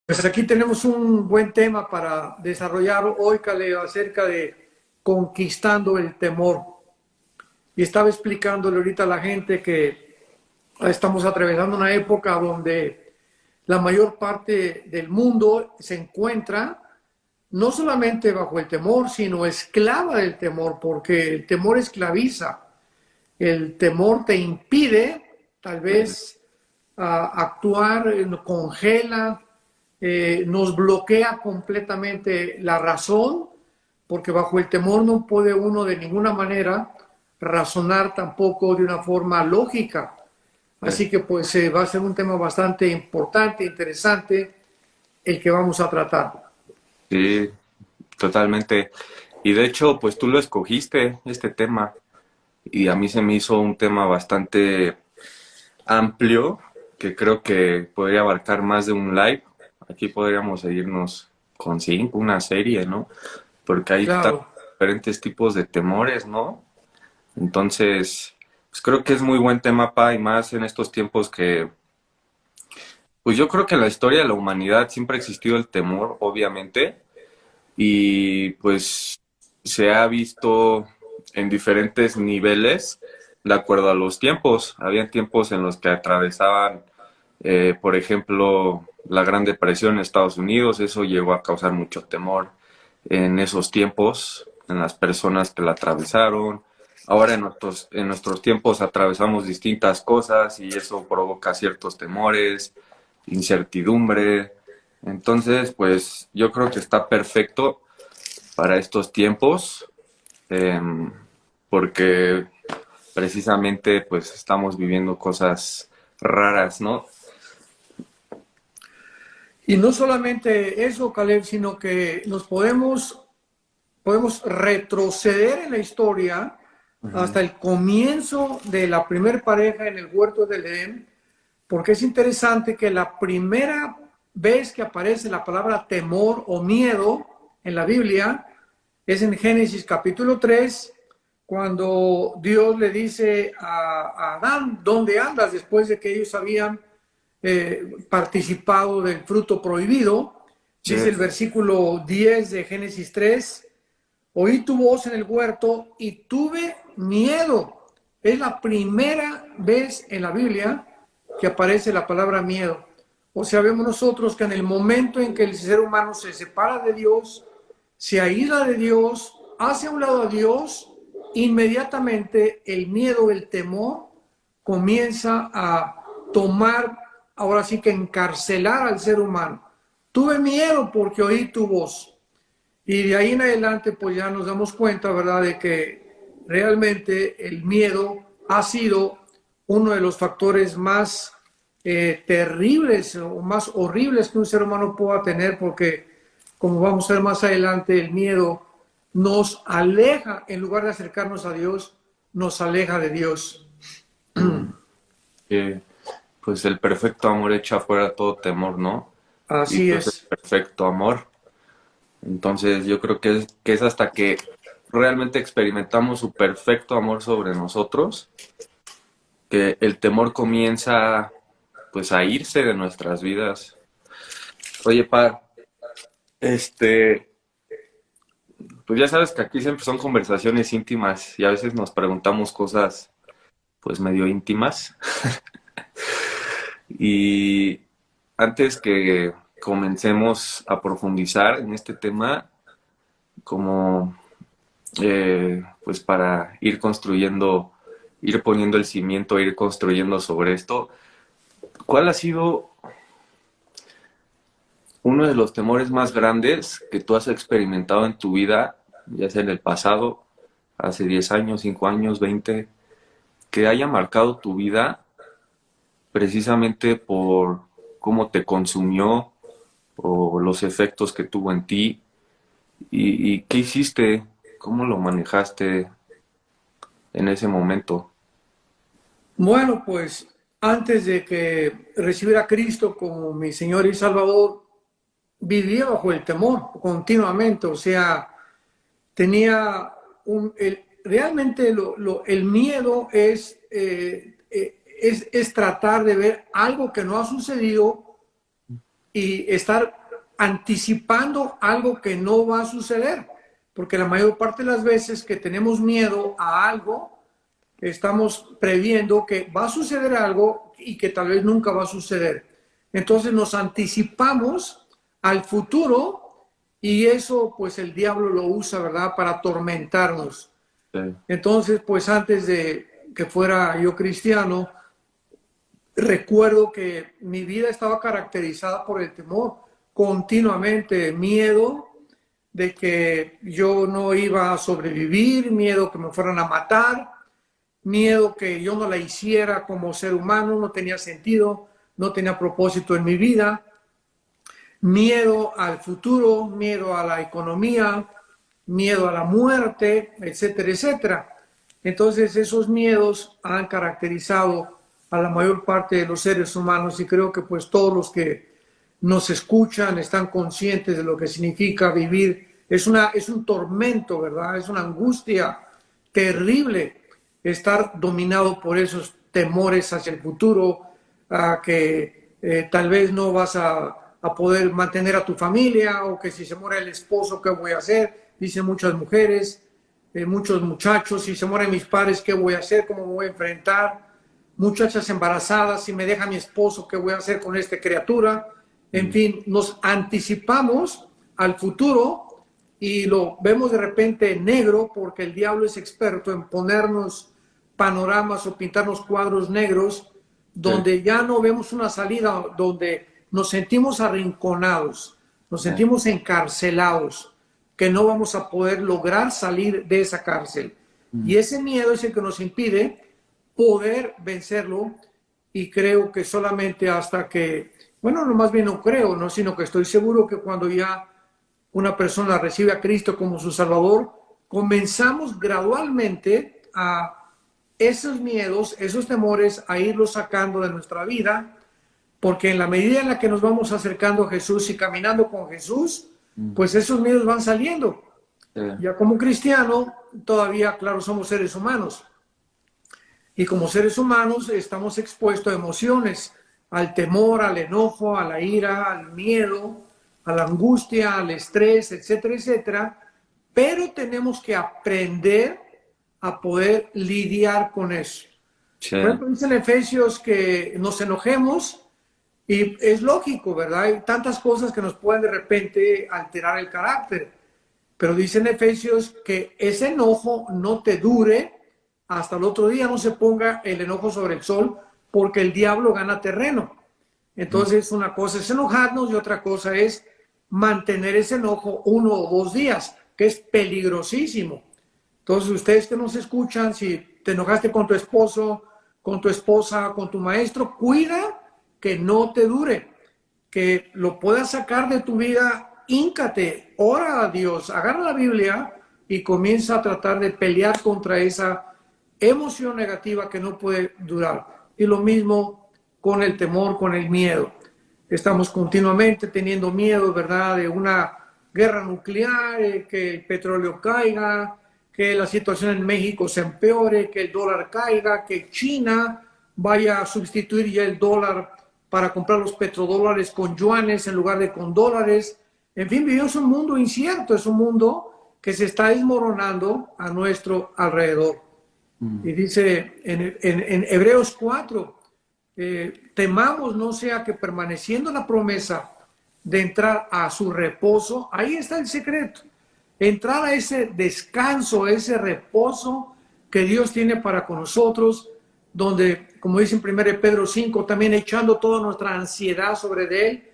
Pues aquí tenemos un buen tema para desarrollar hoy, Caleb, acerca de conquistando el temor. Y estaba explicándole ahorita a la gente que estamos atravesando una época donde la mayor parte del mundo se encuentra no solamente bajo el temor, sino esclava del temor, porque el temor esclaviza. El temor te impide, tal vez, actuar, congela, nos bloquea completamente la razón, porque bajo el temor no puede uno de ninguna manera razonar tampoco de una forma lógica. Así que pues va a ser un tema bastante importante, interesante, el que vamos a tratar. Sí, totalmente. Y de hecho, pues tú lo escogiste, este tema, y a mí se me hizo un tema bastante amplio, que creo que podría abarcar más de un live. Aquí podríamos seguirnos con cinco, una serie, ¿no? Porque hay Claro. diferentes tipos de temores, ¿no? Entonces, pues creo que es muy buen tema, y más en estos tiempos que, pues yo creo que en la historia de la humanidad siempre ha existido el temor, obviamente, y pues se ha visto en diferentes niveles de acuerdo a los tiempos. Había tiempos en los que atravesaban, por ejemplo, la Gran Depresión en Estados Unidos. Eso llegó a causar mucho temor en esos tiempos, en las personas que la atravesaron. Ahora en nuestros tiempos atravesamos distintas cosas y eso provoca ciertos temores, incertidumbre. Entonces, pues yo creo que está perfecto para estos tiempos, eh, porque precisamente pues estamos viviendo cosas raras, ¿no? Y no solamente eso, Caleb, sino que podemos retroceder en la historia Ujú. hasta el comienzo de la primer pareja en el huerto del Edén, porque es interesante que la primera vez que aparece la palabra temor o miedo en la Biblia es en Génesis capítulo 3, cuando Dios le dice a Adán, ¿dónde andas? Después de que ellos habían participado del fruto prohibido. Sí, Dice el versículo 10 de Génesis 3, oí tu voz en el huerto y tuve miedo. Es la primera vez en la Biblia que aparece la palabra miedo. O sea, vemos nosotros que en el momento en que el ser humano se separa de Dios, se aísla de Dios, hace a un lado a Dios, inmediatamente el miedo, el temor comienza a tomar, ahora sí que encarcelar al ser humano. Tuve miedo porque oí tu voz. Y de ahí en adelante, pues ya nos damos cuenta, ¿verdad?, de que realmente el miedo ha sido uno de los factores más terribles o más horribles que un ser humano pueda tener, porque, como vamos a ver más adelante, el miedo nos aleja, en lugar de acercarnos a Dios, nos aleja de Dios. que, pues el perfecto amor echa fuera todo temor, ¿no? Y Así pues el es. perfecto amor. Entonces yo creo que es hasta que realmente experimentamos su perfecto amor sobre nosotros, que el temor comienza pues a irse de nuestras vidas. Oye, este, pues ya sabes que aquí siempre son conversaciones íntimas y a veces nos preguntamos cosas pues medio íntimas. Y antes que comencemos a profundizar en este tema, como pues para ir construyendo, ir poniendo el cimiento, ir construyendo sobre esto, ¿cuál ha sido uno de los temores más grandes que tú has experimentado en tu vida, ya sea en el pasado, hace 10 años, 5 años, 20, que haya marcado tu vida precisamente por cómo te consumió o los efectos que tuvo en ti y qué hiciste, cómo lo manejaste en ese momento? Bueno, pues antes de que recibiera a Cristo como mi Señor y Salvador, vivía bajo el temor continuamente, o sea, tenía realmente el miedo es tratar de ver algo que no ha sucedido y estar anticipando algo que no va a suceder, porque la mayor parte de las veces que tenemos miedo a algo, estamos previendo que va a suceder algo y que tal vez nunca va a suceder. Entonces nos anticipamos al futuro y eso pues el diablo lo usa, ¿verdad?, para atormentarnos. Sí. Entonces, pues antes de que fuera yo cristiano, recuerdo que mi vida estaba caracterizada por el temor, continuamente miedo de que yo no iba a sobrevivir, miedo que me fueran a matar, miedo que yo no la hiciera como ser humano, no tenía sentido, no tenía propósito en mi vida, miedo al futuro, miedo a la economía, miedo a la muerte, etcétera, etcétera. Entonces esos miedos han caracterizado a la mayor parte de los seres humanos y creo que pues todos los que nos escuchan están conscientes de lo que significa vivir. Es un tormento, ¿verdad? Es una angustia terrible estar dominado por esos temores hacia el futuro, a que tal vez no vas a poder mantener a tu familia, o que si se muere el esposo, ¿qué voy a hacer? Dicen muchas mujeres, muchos muchachos, si se mueren mis padres, ¿qué voy a hacer? ¿Cómo me voy a enfrentar? Muchachas embarazadas, si me deja mi esposo, ¿qué voy a hacer con esta criatura? En fin, nos anticipamos al futuro y lo vemos de repente negro, porque el diablo es experto en ponernos panoramas o pintarnos cuadros negros donde ya no vemos una salida, donde nos sentimos arrinconados, nos sentimos encarcelados, que no vamos a poder lograr salir de esa cárcel. Y ese miedo es el que nos impide poder vencerlo, y creo que solamente hasta que, bueno, no, más bien no creo, ¿no?, sino que estoy seguro que cuando ya una persona recibe a Cristo como su Salvador, comenzamos gradualmente a esos miedos, esos temores, a irlos sacando de nuestra vida, porque en la medida en la que nos vamos acercando a Jesús y caminando con Jesús, pues esos miedos van saliendo. Ya como cristiano, todavía, claro, somos seres humanos. Y como seres humanos estamos expuestos a emociones, al temor, al enojo, a la ira, al miedo, a la angustia, al estrés, etcétera, etcétera. Pero tenemos que aprender a poder lidiar con eso. Sí. Por ejemplo, dice en Efesios que nos enojemos, y es lógico, ¿verdad? Hay tantas cosas que nos pueden de repente alterar el carácter. Pero dice en Efesios que ese enojo no te dure hasta el otro día, no se ponga el enojo sobre el sol, porque el diablo gana terreno. Entonces, una cosa es enojarnos y otra cosa es mantener ese enojo 1 o 2 días, que es peligrosísimo. Entonces, ustedes que nos escuchan, si te enojaste con tu esposo, con tu esposa, con tu maestro, cuida que no te dure, que lo puedas sacar de tu vida. Híncate, ora a Dios, agarra la Biblia y comienza a tratar de pelear contra esa emoción negativa que no puede durar. Y lo mismo con el temor, con el miedo. Estamos continuamente teniendo miedo, ¿verdad?, de una guerra nuclear, que el petróleo caiga, que la situación en México se empeore, que el dólar caiga, que China vaya a sustituir ya el dólar para comprar los petrodólares con yuanes en lugar de con dólares. En fin, vivimos un mundo incierto, es un mundo que se está desmoronando a nuestro alrededor. Y dice en Hebreos 4, temamos no sea que permaneciendo la promesa de entrar a su reposo, ahí está el secreto, entrar a ese descanso, ese reposo que Dios tiene para con nosotros, donde, como dice en 1 Pedro 5, también echando toda nuestra ansiedad sobre Él,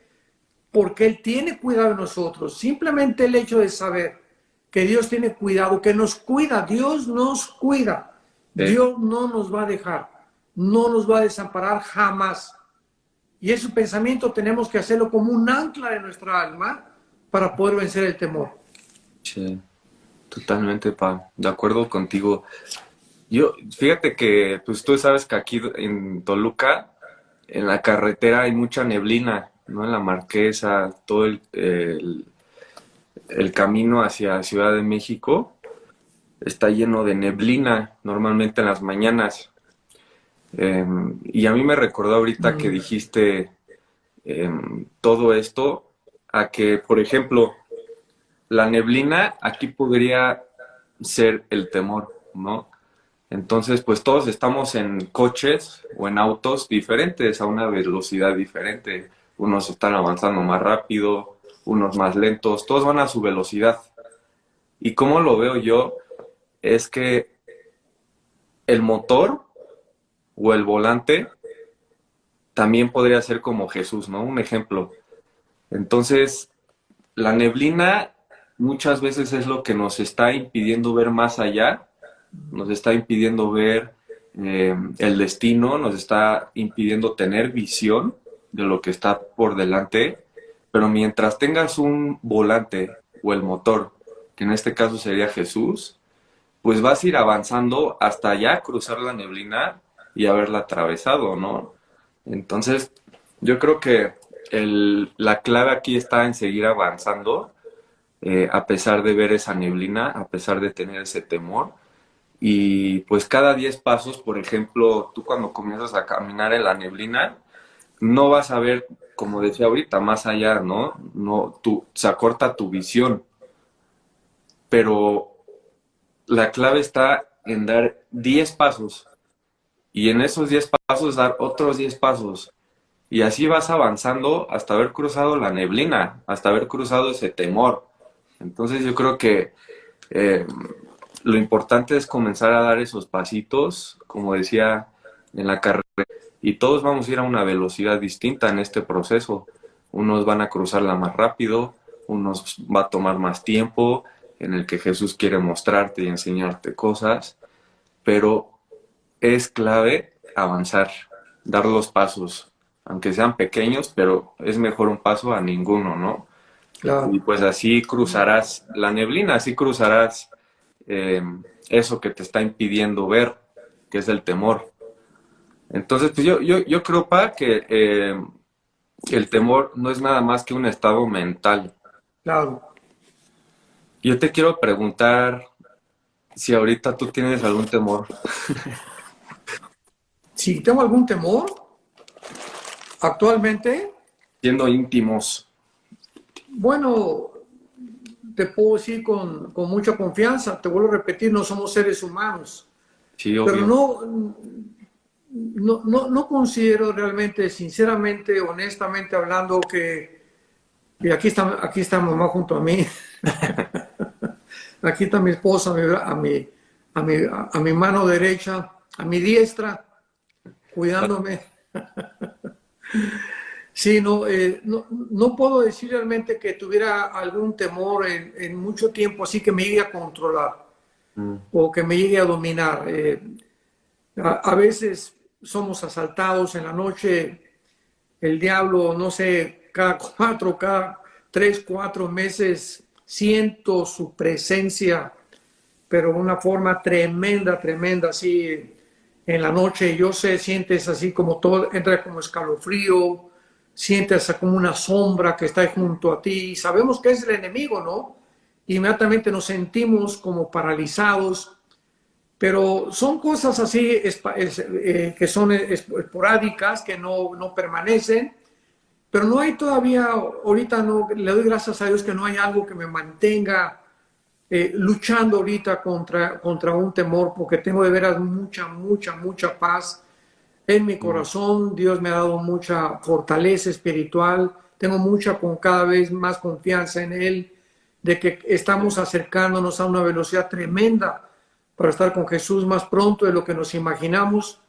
porque Él tiene cuidado de nosotros. Simplemente el hecho de saber que Dios tiene cuidado, que nos cuida, Dios nos cuida. Dios no nos va a dejar, no nos va a desamparar jamás. Y ese pensamiento tenemos que hacerlo como un ancla de nuestra alma para poder vencer el temor. Sí, totalmente, Pa. De acuerdo contigo. Yo, fíjate que, pues tú sabes que aquí en Toluca, en la carretera hay mucha neblina, ¿no? En la Marquesa, todo el camino hacia Ciudad de México está lleno de neblina, normalmente en las mañanas. Y a mí me recordó ahorita que dijiste todo esto a que, por ejemplo, la neblina aquí podría ser el temor, ¿no? Entonces, pues todos estamos en coches o en autos diferentes, a una velocidad diferente. Unos están avanzando más rápido, unos más lentos, todos van a su velocidad. Y como lo veo yo, es que el motor o el volante también podría ser como Jesús, ¿no? Un ejemplo. Entonces, la neblina muchas veces es lo que nos está impidiendo ver más allá, nos está impidiendo ver el destino, nos está impidiendo tener visión de lo que está por delante, pero mientras tengas un volante o el motor, que en este caso sería Jesús, pues vas a ir avanzando hasta ya cruzar la neblina y haberla atravesado, ¿no? Entonces, yo creo que la clave aquí está en seguir avanzando, a pesar de ver esa neblina, a pesar de tener ese temor. Y pues cada 10 pasos, por ejemplo, tú cuando comienzas a caminar en la neblina, no vas a ver, como decía ahorita, más allá, ¿no? No, se acorta tu visión, pero la clave está en dar 10 pasos y en esos 10 pasos dar otros 10 pasos. Y así vas avanzando hasta haber cruzado la neblina, hasta haber cruzado ese temor. Entonces yo creo que eh, lo importante es comenzar a dar esos pasitos, como decía en la carrera, y todos vamos a ir a una velocidad distinta en este proceso. Unos van a cruzarla más rápido, unos va a tomar más tiempo, en el que Jesús quiere mostrarte y enseñarte cosas, pero es clave avanzar, dar los pasos, aunque sean pequeños, pero es mejor un paso a ninguno, ¿no? Y Claro. pues así cruzarás la neblina, así cruzarás eh, eso que te está impidiendo ver, que es el temor. Entonces, pues yo creo, Pa, que el temor no es nada más que un estado mental. Claro. Yo te quiero preguntar si ahorita tú tienes algún temor, Si tengo algún temor, actualmente, siendo íntimos. bueno, te puedo decir con mucha confianza, te vuelvo a repetir, no somos seres humanos, Sí, pero obvio. no considero realmente, sinceramente, honestamente hablando, y aquí está mamá junto a mí, aquí está mi esposa a mi mano derecha, a mi diestra, cuidándome. Sí, no puedo decir realmente que tuviera algún temor en mucho tiempo, así que me llegue a controlar Mm, o que me llegue a dominar. A veces somos asaltados en la noche, el diablo, no sé, cada 3, 4 meses siento su presencia, pero de una forma tremenda, tremenda, así en la noche, yo sé, sientes así como todo, entra como escalofrío, sientes como una sombra que está junto a ti, sabemos que es el enemigo, ¿no? Inmediatamente nos sentimos como paralizados, pero son cosas así que son esporádicas, que no permanecen, pero no hay todavía, ahorita no, le doy gracias a Dios que no hay algo que me mantenga luchando ahorita contra un temor, porque tengo de veras mucha paz en mi mm, corazón. Dios me ha dado mucha fortaleza espiritual, tengo con cada vez más confianza en Él, de que estamos acercándonos a una velocidad tremenda para estar con Jesús más pronto de lo que nos imaginamos.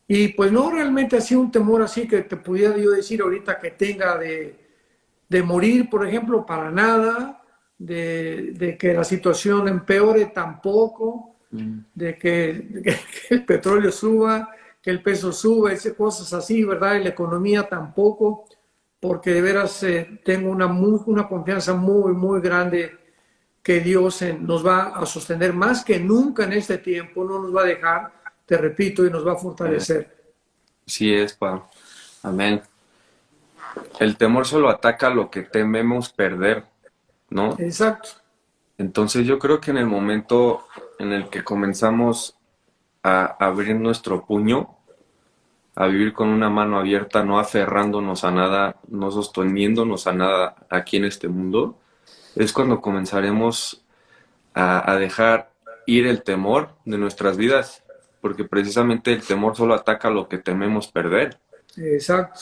Y pues no realmente así un temor así que te pudiera yo decir ahorita que tenga de morir, por ejemplo, para nada, de que la situación empeore tampoco, mm. de que el petróleo suba, que el peso suba, esas cosas así, ¿verdad? Y la economía tampoco, porque de veras tengo una confianza muy grande que Dios nos va a sostener más que nunca en este tiempo, no nos va a dejar, te repito, y nos va a fortalecer. Sí es, Pa. Amén. El temor solo ataca lo que tememos perder, ¿no? Exacto. Entonces yo creo que en el momento en el que comenzamos a abrir nuestro puño, a vivir con una mano abierta, no aferrándonos a nada, no sosteniéndonos a nada aquí en este mundo, es cuando comenzaremos a dejar ir el temor de nuestras vidas, porque precisamente el temor solo ataca lo que tememos perder. Exacto.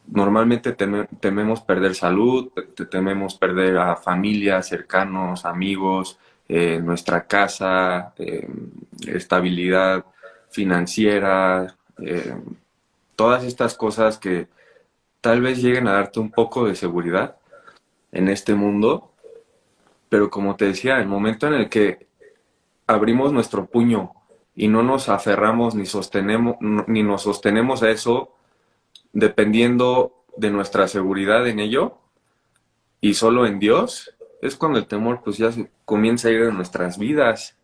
Normalmente tememos perder salud, tememos perder a familia, cercanos, amigos, nuestra casa, estabilidad financiera, todas estas cosas que tal vez lleguen a darte un poco de seguridad en este mundo, pero como te decía, el momento en el que abrimos nuestro puño y no nos aferramos ni nos sostenemos a eso, dependiendo de nuestra seguridad en ello y solo en Dios, es cuando el temor pues ya comienza a ir de nuestras vidas.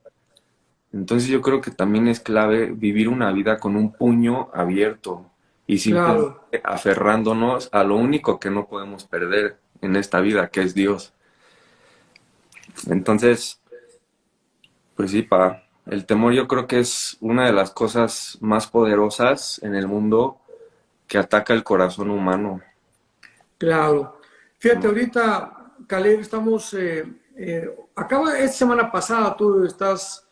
Entonces yo creo que también es clave vivir una vida con un puño abierto y simplemente Claro. aferrándonos a lo único que no podemos perder en esta vida, que es Dios. Entonces, pues sí, el temor yo creo que es una de las cosas más poderosas en el mundo que ataca el corazón humano. Claro. Fíjate, ahorita, Caleb, estamos, esta semana pasada tú estás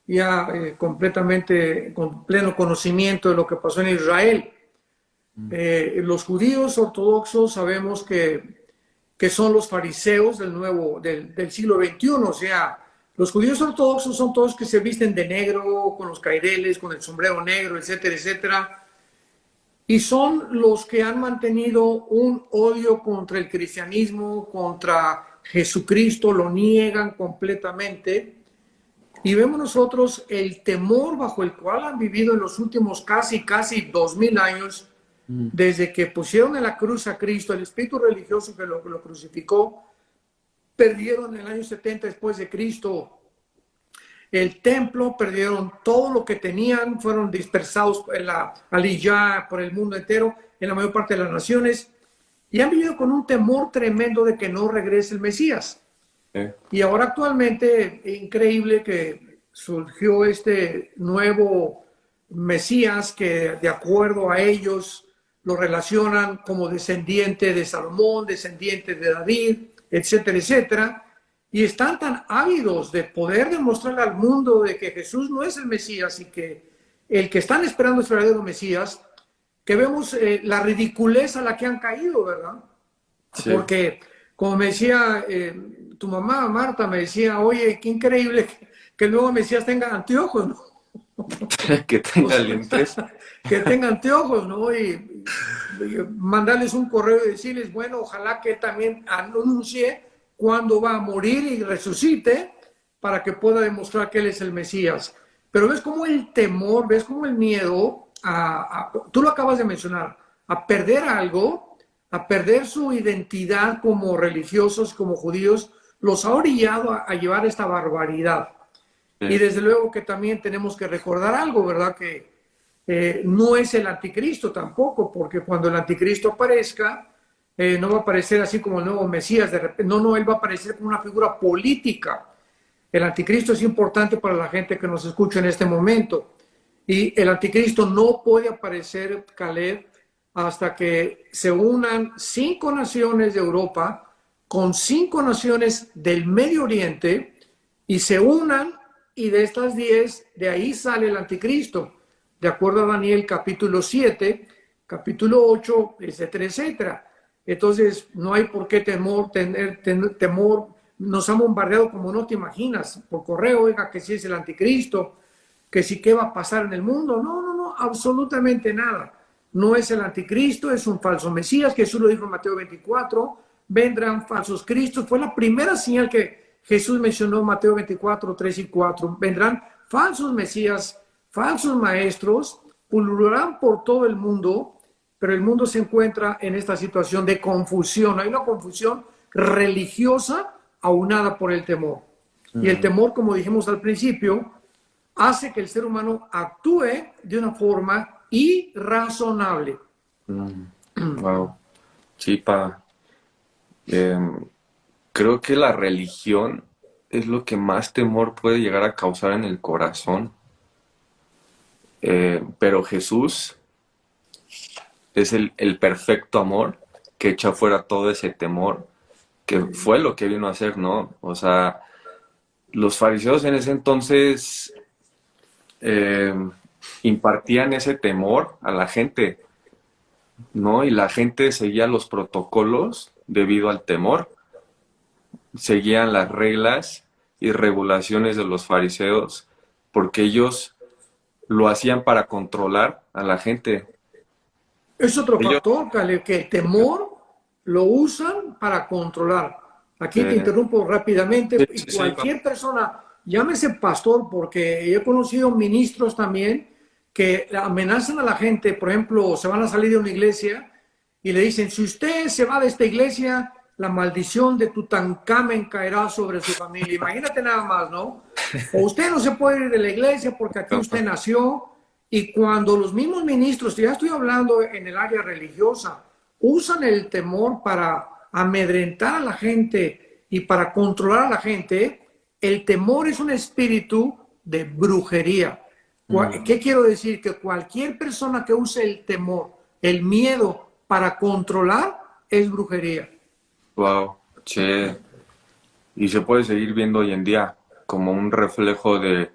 ya completamente con pleno conocimiento de lo que pasó en Israel. Los judíos ortodoxos sabemos que son los fariseos del siglo XXI, o sea, los judíos ortodoxos son todos que se visten de negro, con los caireles, con el sombrero negro, etcétera, etcétera. Y son los que han mantenido un odio contra el cristianismo, contra Jesucristo, lo niegan completamente. Y vemos nosotros el temor bajo el cual han vivido en los últimos casi 2000 años, desde que pusieron en la cruz a Cristo, el espíritu religioso que lo crucificó, perdieron en el año 70 después de Cristo el templo, perdieron todo lo que tenían, fueron dispersados en la aliyah por el mundo entero, en la mayor parte de las naciones, y han vivido con un temor tremendo de que no regrese el Mesías. Y ahora actualmente, increíble que surgió este nuevo Mesías que de acuerdo a ellos lo relacionan como descendiente de Salomón, descendiente de David, etcétera, etcétera. Y están tan ávidos de poder demostrarle al mundo de que Jesús no es el Mesías y que el que están esperando es el verdadero Mesías, que vemos la ridiculez a la que han caído, ¿verdad? Sí. Porque, como me decía tu mamá, Marta, me decía, oye, qué increíble que el nuevo Mesías tenga anteojos, ¿no? Que tenga lentes. Que tenga anteojos, ¿no? Y mandarles un correo y decirles, bueno, ojalá que también anuncie cuándo va a morir y resucite para que pueda demostrar que Él es el Mesías. Pero ves cómo el temor, ves cómo el miedo, tú lo acabas de mencionar, a perder algo, a perder su identidad como religiosos, como judíos, los ha orillado a llevar esta barbaridad. Sí. Y desde luego que también tenemos que recordar algo, ¿verdad? Que no es el anticristo tampoco, porque cuando el anticristo aparezca, no va a aparecer así como el nuevo Mesías, de repente, no, él va a aparecer como una figura política. El anticristo es importante para la gente que nos escucha en este momento. Y el anticristo no puede aparecer, Caleb, hasta que se unan 5 naciones de Europa con 5 naciones del Medio Oriente y se unan, y de estas 10, de ahí sale el anticristo, de acuerdo a Daniel capítulo 7, capítulo 8, etcétera, etcétera. Entonces, no hay por qué tener temor. Nos han bombardeado como no te imaginas, por correo, oiga, que si es el anticristo, que si qué va a pasar en el mundo. No, absolutamente nada. No es el anticristo, es un falso Mesías, que Jesús lo dijo en Mateo 24, vendrán falsos cristos. Fue la primera señal que Jesús mencionó en Mateo 24, 3 y 4. Vendrán falsos Mesías, falsos maestros, pulularán por todo el mundo, pero el mundo se encuentra en esta situación de confusión. Hay una confusión religiosa aunada por el temor. Y el temor, como dijimos al principio, hace que el ser humano actúe de una forma irrazonable. Wow. Sí, creo que la religión es lo que más temor puede llegar a causar en el corazón. Pero Jesús es el perfecto amor que echa fuera todo ese temor, que fue lo que vino a hacer, ¿no? O sea, los fariseos en ese entonces eh, impartían ese temor a la gente, ¿no? Y la gente seguía los protocolos debido al temor, seguían las reglas y regulaciones de los fariseos, porque ellos lo hacían para controlar a la gente. Es otro Ellos, factor, Caleb, que el temor lo usan para controlar. Aquí te eh, interrumpo rápidamente. sí, Y sí, sí, cualquier persona, llámese pastor, porque yo he conocido ministros también que amenazan a la gente. Por ejemplo, se van a salir de una iglesia y le dicen, si usted se va de esta iglesia, la maldición de Tutankamen caerá sobre su familia. Imagínate nada más, ¿no? O usted no se puede ir de la iglesia porque aquí usted nació. Y cuando los mismos ministros, ya estoy hablando en el área religiosa, usan el temor para amedrentar a la gente y para controlar a la gente, el temor es un espíritu de brujería. ¿Qué quiero decir? Que cualquier persona que use el temor, el miedo para controlar, es brujería. wow, che. Y se puede seguir viendo hoy en día como un reflejo de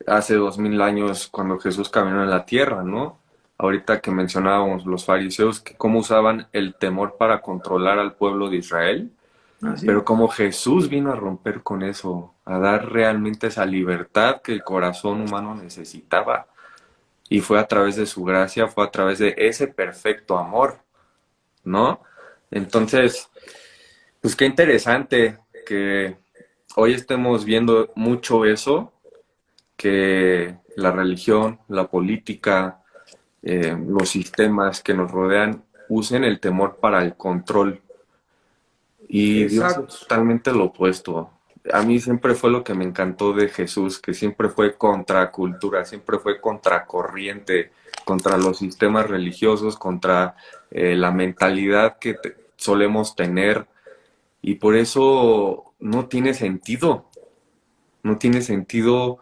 hace 2000 años cuando Jesús caminó en la tierra, ¿no? Ahorita que mencionábamos los fariseos, que cómo usaban el temor para controlar al pueblo de Israel, Así pero es. como Jesús vino a romper con eso, a dar realmente esa libertad que el corazón humano necesitaba. Y fue a través de su gracia, fue a través de ese perfecto amor, ¿no? Entonces, pues qué interesante que hoy estemos viendo mucho eso, que la religión, la política, los sistemas que nos rodean usen el temor para el control. Y Dios es Exacto. totalmente lo opuesto. A mí siempre fue lo que me encantó de Jesús, que siempre fue contra cultura, siempre fue contra corriente, contra los sistemas religiosos, contra la mentalidad que solemos tener. Y por eso no tiene sentido, no tiene sentido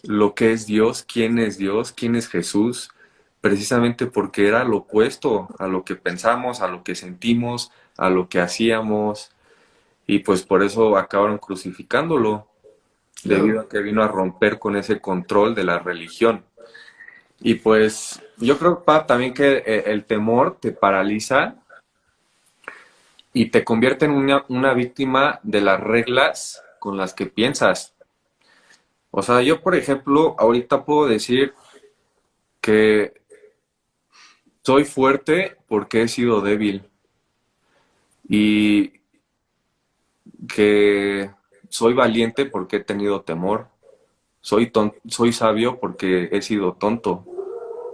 lo que es Dios, quién es Jesús, precisamente porque era lo opuesto a lo que pensamos, a lo que sentimos, a lo que hacíamos, y pues por eso acabaron crucificándolo, debido Claro. a que vino a romper con ese control de la religión. Y pues yo creo, pa, también que el temor te paraliza y te convierte en una víctima de las reglas con las que piensas. O sea, yo, por ejemplo, ahorita puedo decir que soy fuerte porque he sido débil y que soy valiente porque he tenido temor. Soy sabio porque he sido tonto,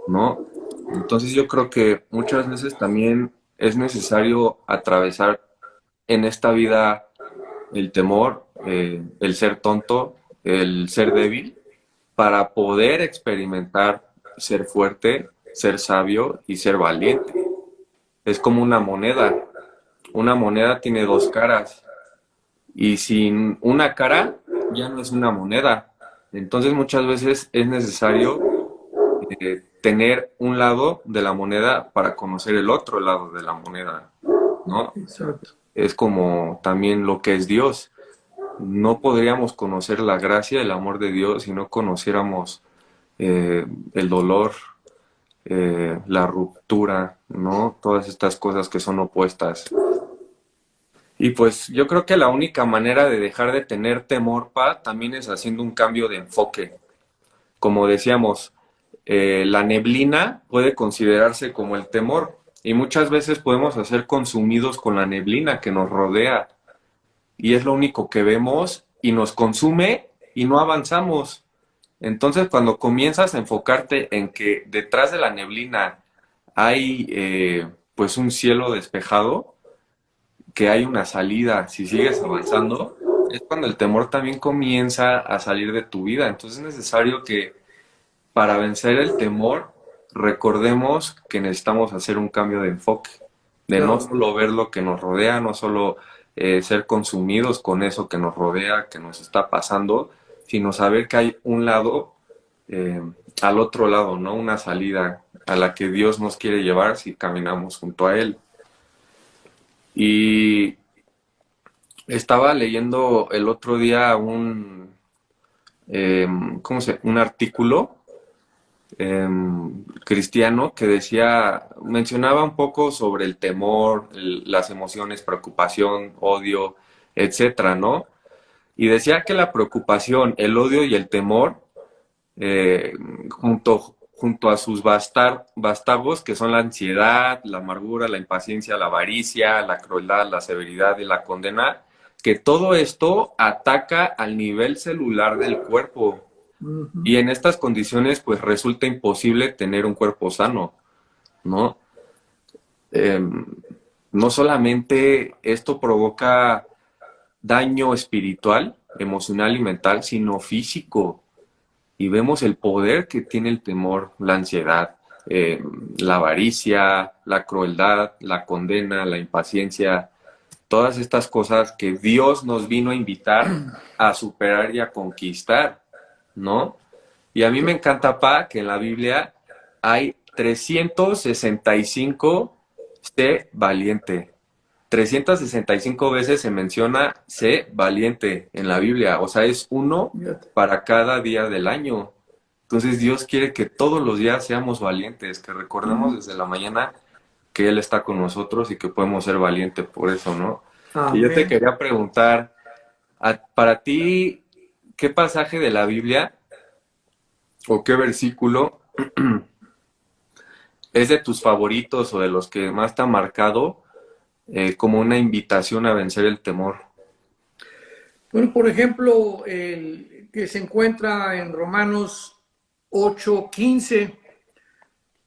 ¿no? Entonces yo creo que muchas veces también es necesario atravesar en esta vida el temor, el ser tonto, el ser débil, para poder experimentar ser fuerte, ser sabio y ser valiente. Es como una moneda. Una moneda tiene dos caras y sin una cara ya no es una moneda. Entonces muchas veces es necesario tener un lado de la moneda para conocer el otro lado de la moneda, ¿no? Exacto. Es como también lo que es Dios. No podríamos conocer la gracia, el amor de Dios si no conociéramos el dolor, la ruptura, ¿no? Todas estas cosas que son opuestas. Y pues yo creo que la única manera de dejar de tener temor, pa, también es haciendo un cambio de enfoque. Como decíamos, la neblina puede considerarse como el temor y muchas veces podemos ser consumidos con la neblina que nos rodea y es lo único que vemos y nos consume y no avanzamos. Entonces, cuando comienzas a enfocarte en que detrás de la neblina hay pues un cielo despejado, que hay una salida, si sigues avanzando, es cuando el temor también comienza a salir de tu vida. Entonces es necesario que para vencer el temor recordemos que necesitamos hacer un cambio de enfoque, de no Claro. solo ver lo que nos rodea, no solo ser consumidos con eso que nos rodea, que nos está pasando, sino saber que hay un lado al otro lado, ¿no? Una salida a la que Dios nos quiere llevar si caminamos junto a Él. Y estaba leyendo el otro día un artículo cristiano que mencionaba un poco sobre el temor, las emociones, preocupación, odio, etcétera, ¿no? Y decía que la preocupación, el odio y el temor, eh, junto a sus vástagos, que son la ansiedad, la amargura, la impaciencia, la avaricia, la crueldad, la severidad y la condena, que todo esto ataca al nivel celular del cuerpo. Y en estas condiciones, pues resulta imposible tener un cuerpo sano, ¿no? Eh, no solamente esto provoca daño espiritual, emocional y mental, sino físico. Y vemos el poder que tiene el temor, la ansiedad, la avaricia, la crueldad, la condena, la impaciencia, todas estas cosas que Dios nos vino a invitar a superar y a conquistar, ¿no? Y a mí me encanta, Pa, que en la Biblia hay 365 sé valiente. 365 veces se menciona sé valiente en la Biblia, o sea, es uno para cada día del año. Entonces Dios quiere que todos los días seamos valientes, que recordemos desde la mañana que Él está con nosotros y que podemos ser valientes por eso, ¿no? Y yo te quería preguntar, para ti, ¿qué pasaje de la Biblia o qué versículo es de tus favoritos o de los que más te ha marcado como una invitación a vencer el temor? Bueno, por ejemplo, el que se encuentra en Romanos 8:15,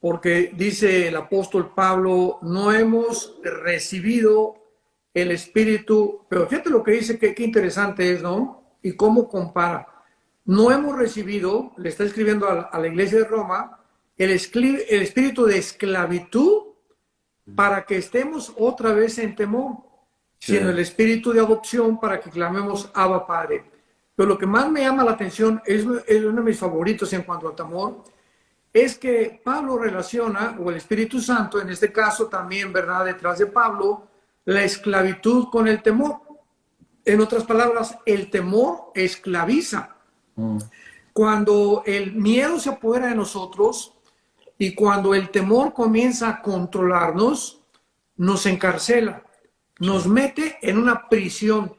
porque dice el apóstol Pablo, no hemos recibido el Espíritu, pero fíjate lo que dice, qué interesante es, ¿no? Y cómo compara. No hemos recibido, le está escribiendo a la iglesia de Roma, el espíritu de esclavitud para que estemos otra vez en temor, sino el espíritu de adopción para que clamemos Abba Padre. Pero lo que más me llama la atención es uno de mis favoritos en cuanto al temor, es que Pablo relaciona, o el Espíritu Santo en este caso también, ¿verdad? Detrás de Pablo, la esclavitud con el temor. En otras palabras, el temor esclaviza. Cuando el miedo se apodera de nosotros y cuando el temor comienza a controlarnos, nos encarcela, nos mete en una prisión.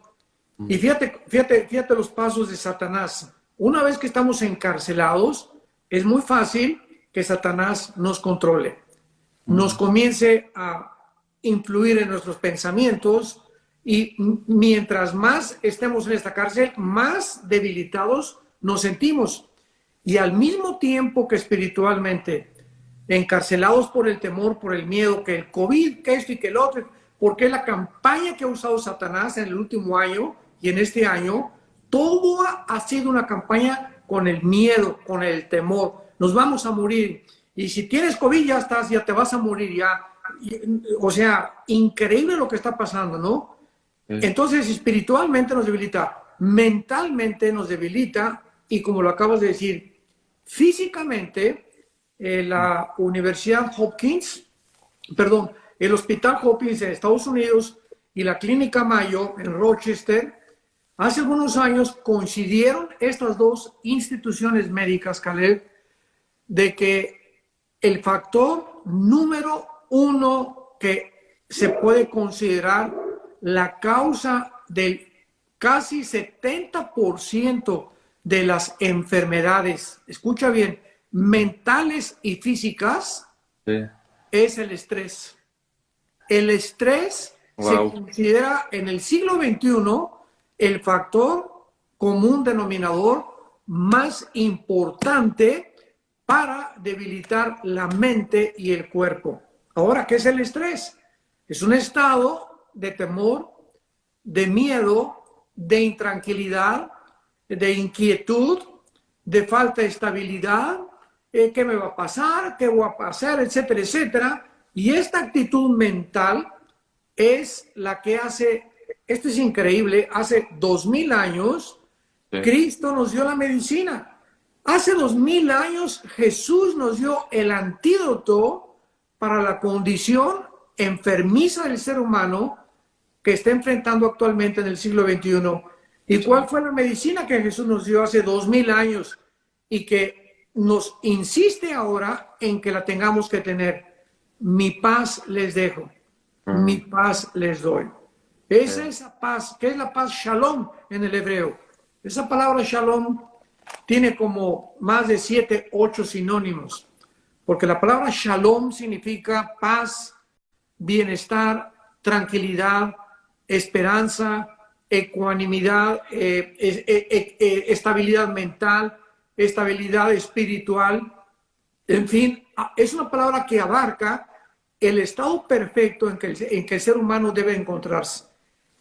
Y fíjate los pasos de Satanás. Una vez que estamos encarcelados, es muy fácil que Satanás nos controle, nos comience a influir en nuestros pensamientos y mientras más estemos en esta cárcel, más debilitados nos sentimos. Y al mismo tiempo que espiritualmente encarcelados por el temor, por el miedo, que el COVID, que esto y que el otro, porque la campaña que ha usado Satanás en el último año y en este año, todo ha sido una campaña con el miedo, con el temor. Nos vamos a morir. Y si tienes COVID ya te vas a morir ya. O sea, increíble lo que está pasando, ¿no? Entonces, espiritualmente nos debilita, mentalmente nos debilita y como lo acabas de decir, físicamente, la Universidad Hopkins, perdón, el Hospital Hopkins en Estados Unidos y la Clínica Mayo en Rochester, hace algunos años coincidieron estas dos instituciones médicas, Caleb, de que el factor número uno que se puede considerar la causa del casi 70% de las enfermedades, escucha bien, mentales y físicas, es el estrés. El estrés se considera en el siglo XXI el factor común denominador más importante para debilitar la mente y el cuerpo. Ahora, ¿qué es el estrés? Es un estado de temor, de miedo, de intranquilidad, de inquietud, de falta de estabilidad, ¿qué me va a pasar? ¿Qué voy a hacer? Etcétera, etcétera. Y esta actitud mental es la que hace, esto es increíble, hace 2000 años, Cristo nos dio la medicina. Hace 2000 años Jesús nos dio el antídoto para la condición enfermiza del ser humano que está enfrentando actualmente en el siglo XXI. ¿Y cuál fue la medicina que Jesús nos dio hace 2000 años y que nos insiste ahora en que la tengamos que tener? Mi paz les dejo, mi paz les doy. Es esa paz, que es la paz shalom en el hebreo. Esa palabra shalom tiene como más de 7, 8 sinónimos, porque la palabra shalom significa paz, bienestar, tranquilidad, esperanza, ecuanimidad, estabilidad mental, estabilidad espiritual. En fin, es una palabra que abarca el estado perfecto en que el ser humano debe encontrarse.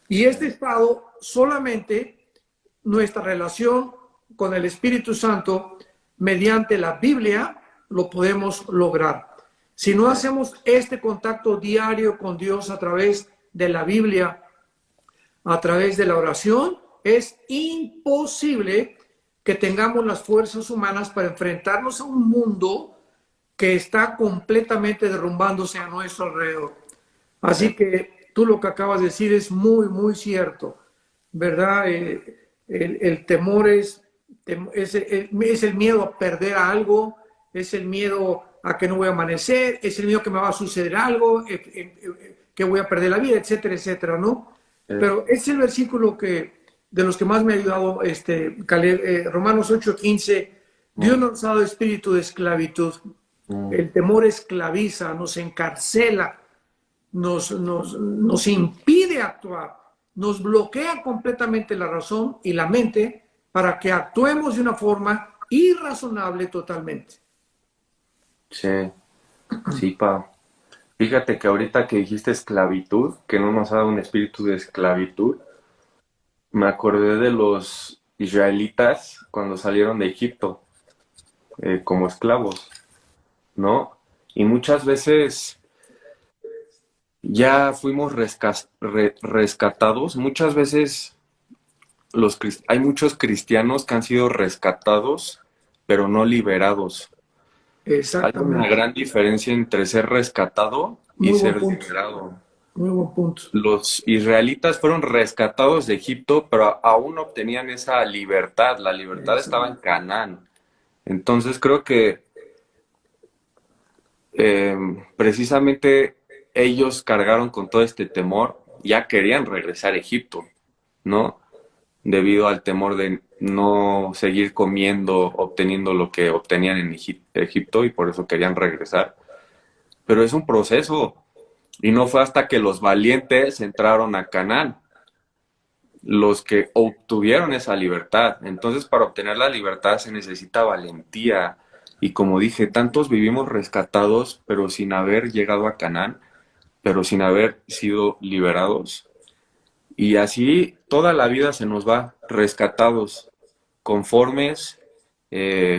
Y este estado solamente nuestra relación con el Espíritu Santo mediante la Biblia lo podemos lograr. Si no hacemos este contacto diario con Dios a través de la Biblia, a través de la oración, es imposible que tengamos las fuerzas humanas para enfrentarnos a un mundo que está completamente derrumbándose a nuestro alrededor. Así que tú lo que acabas de decir es muy, muy cierto, ¿verdad? El temor es el miedo a perder algo, es el miedo a que no voy a amanecer, es el miedo que me va a suceder algo, que voy a perder la vida, etcétera, etcétera, ¿no? Pero es el versículo de los que más me ha ayudado, Romanos 8:15, Dios nos ha dado espíritu de esclavitud. El temor esclaviza, nos encarcela, nos impide actuar, nos bloquea completamente la razón y la mente para que actuemos de una forma irrazonable totalmente. Sí, sí, pa. Fíjate que ahorita que dijiste esclavitud, que no nos ha dado un espíritu de esclavitud, me acordé de los israelitas cuando salieron de Egipto como esclavos, ¿no? Y muchas veces ya fuimos rescatados. Muchas veces hay muchos cristianos que han sido rescatados, pero no liberados. Hay una Exactamente. gran diferencia entre ser rescatado y Muy buen ser punto. liberado. Muy buen punto. Los israelitas fueron rescatados de Egipto, pero aún no obtenían esa libertad. La libertad estaba en Exacto. Canaán. Entonces creo que precisamente ellos cargaron con todo este temor, ya querían regresar a Egipto, ¿no? Debido al temor de no seguir comiendo, obteniendo lo que obtenían en Egipto y por eso querían regresar. Pero es un proceso y no fue hasta que los valientes entraron a Canaán los que obtuvieron esa libertad. Entonces, para obtener la libertad se necesita valentía. Y como dije, tantos vivimos rescatados, pero sin haber llegado a Canaán, pero sin haber sido liberados. Y así toda la vida se nos va rescatados, conformes,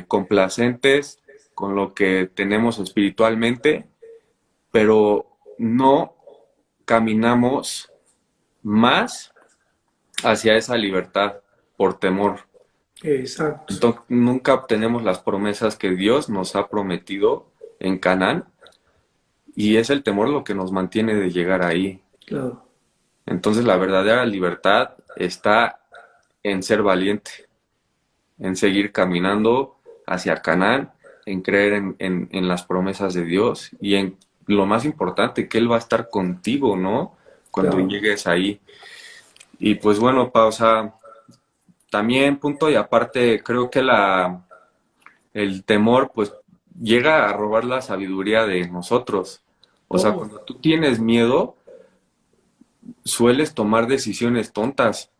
complacentes con lo que tenemos espiritualmente, pero no caminamos más hacia esa libertad por temor. Exacto. Entonces, nunca obtenemos las promesas que Dios nos ha prometido en Canaán y es el temor lo que nos mantiene de llegar ahí. Claro. Entonces la verdadera libertad está en ser valiente, en seguir caminando hacia Canaán, en creer en las promesas de Dios y en lo más importante, que Él va a estar contigo, ¿no? Cuando Claro. llegues ahí. Y pues bueno, o sea, también punto y aparte, creo que el temor pues llega a robar la sabiduría de nosotros. O sea, Oh, cuando tú tienes miedo, sueles tomar decisiones tontas,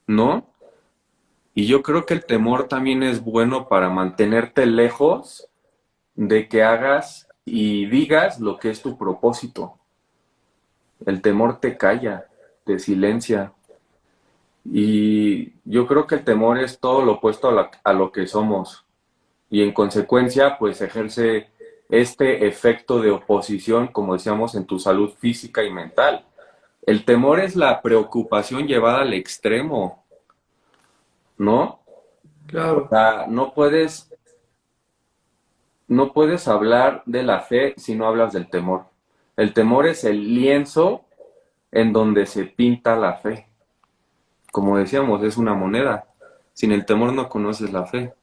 ¿no? Y yo creo que el temor también es bueno para mantenerte lejos de que hagas y digas lo que es tu propósito. El temor te calla, te silencia. Y yo creo que el temor es todo lo opuesto a lo que somos. Y en consecuencia, pues ejerce este efecto de oposición, como decíamos, en tu salud física y mental. El temor es la preocupación llevada al extremo, ¿no? O Claro, sea, no puedes hablar de la fe si no hablas del temor. El temor es el lienzo en donde se pinta la fe. Como decíamos, es una moneda. Sin el temor no conoces la fe.